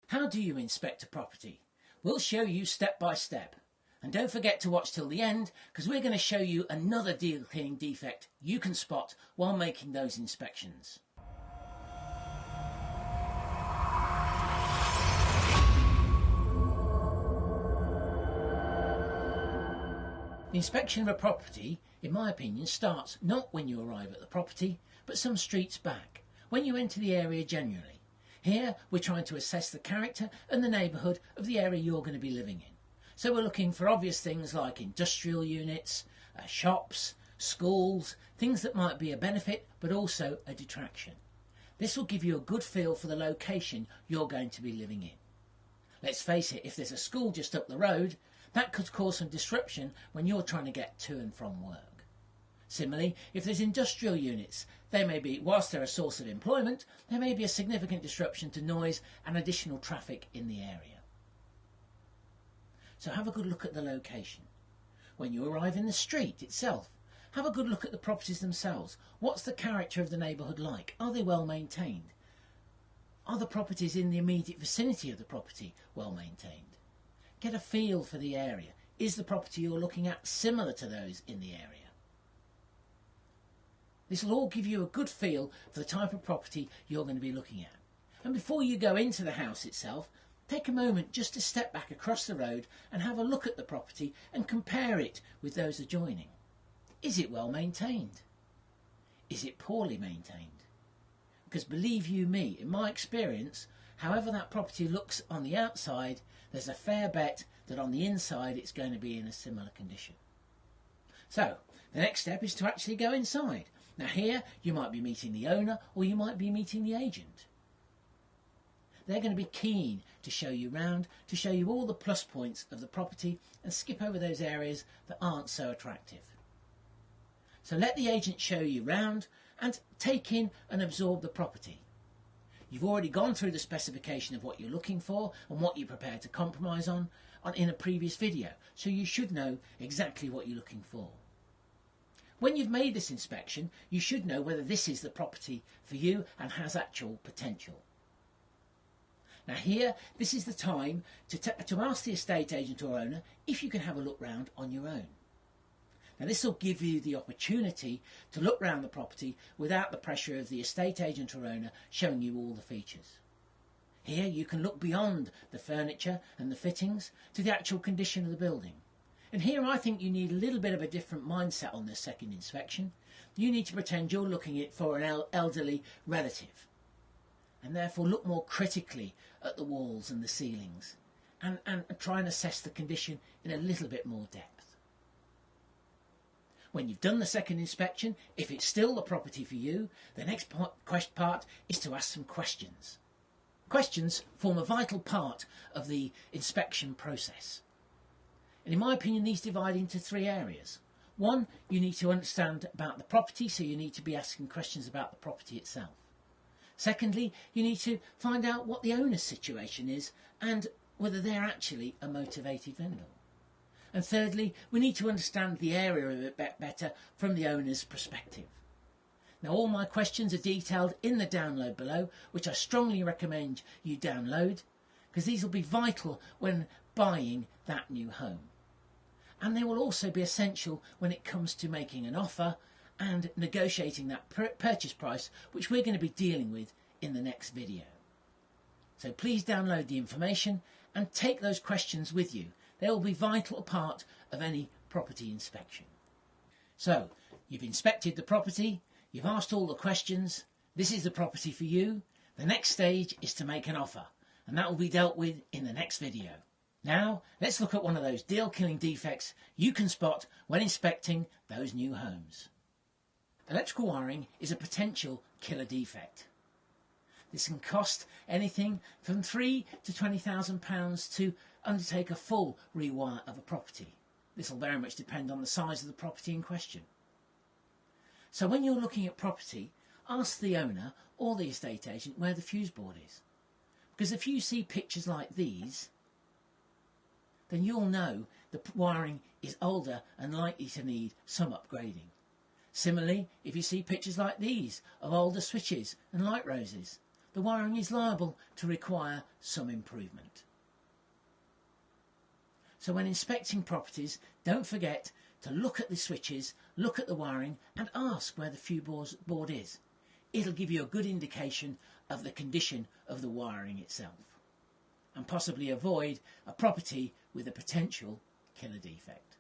How do you inspect a property? We'll show you step by step. And don't forget to watch till the end, because we're going to show you another deal cleaning defect you can spot while making those inspections. The inspection of a property, in my opinion, starts not when you arrive at the property, but some streets back, when you enter the area generally. Here, we're trying to assess the character and the neighbourhood of the area you're going to be living in. So we're looking for obvious things like industrial units, shops, schools, things that might be a benefit but also a detraction. This will give you a good feel for the location you're going to be living in. Let's face it, if there's a school just up the road, that could cause some disruption when you're trying to get to and from work. Similarly, if there's industrial units, they may be, whilst they're a source of employment, there may be a significant disruption to noise and additional traffic in the area. So have a good look at the location. When you arrive in the street itself, have a good look at the properties themselves. What's the character of the neighbourhood like? Are they well maintained? Are the properties in the immediate vicinity of the property well maintained? Get a feel for the area. Is the property you're looking at similar to those in the area? This will all give you a good feel for the type of property you're going to be looking at. And before you go into the house itself, take a moment just to step back across the road and have a look at the property and compare it with those adjoining. Is it well maintained? Is it poorly maintained? Because believe you me, in my experience, however that property looks on the outside, there's a fair bet that on the inside it's going to be in a similar condition. So, the next step is to actually go inside. Now here, you might be meeting the owner or you might be meeting the agent. They're going to be keen to show you round, to show you all the plus points of the property and skip over those areas that aren't so attractive. So let the agent show you round and take in and absorb the property. You've already gone through the specification of what you're looking for and what you're prepared to compromise on in a previous video, so you should know exactly what you're looking for. When you've made this inspection, you should know whether this is the property for you and has actual potential. Now here, this is the time to ask the estate agent or owner if you can have a look round on your own. Now this will give you the opportunity to look round the property without the pressure of the estate agent or owner showing you all the features. Here you can look beyond the furniture and the fittings to the actual condition of the building. And here I think you need a little bit of a different mindset on this second inspection. You need to pretend you're looking at for an elderly relative, and therefore look more critically at the walls and the ceilings and try and assess the condition in a little bit more depth. When you've done the second inspection, if it's still the property for you, the next part is to ask some questions. Questions form a vital part of the inspection process. And in my opinion, these divide into three areas. One, you need to understand about the property, so you need to be asking questions about the property itself. Secondly, you need to find out what the owner's situation is and whether they're actually a motivated vendor. And thirdly, we need to understand the area a bit better from the owner's perspective. Now all my questions are detailed in the download below, which I strongly recommend you download, because these will be vital when buying that new home. And they will also be essential when it comes to making an offer and negotiating that purchase price, which we're going to be dealing with in the next video. So please download the information and take those questions with you. They will be a vital part of any property inspection. So, you've inspected the property, you've asked all the questions, this is the property for you. The next stage is to make an offer, and that will be dealt with in the next video. Now, let's look at one of those deal-killing defects you can spot when inspecting those new homes. Electrical wiring is a potential killer defect. This can cost anything from £3,000 to £20,000 to undertake a full rewire of a property. This will very much depend on the size of the property in question. So when you're looking at property, ask the owner or the estate agent where the fuse board is. Because if you see pictures like these, then you'll know the wiring is older and likely to need some upgrading. Similarly, if you see pictures like these of older switches and light roses, the wiring is liable to require some improvement. So when inspecting properties, don't forget to look at the switches, look at the wiring and ask where the fuse board is. It'll give you a good indication of the condition of the wiring itself and possibly avoid a property with a potential killer defect.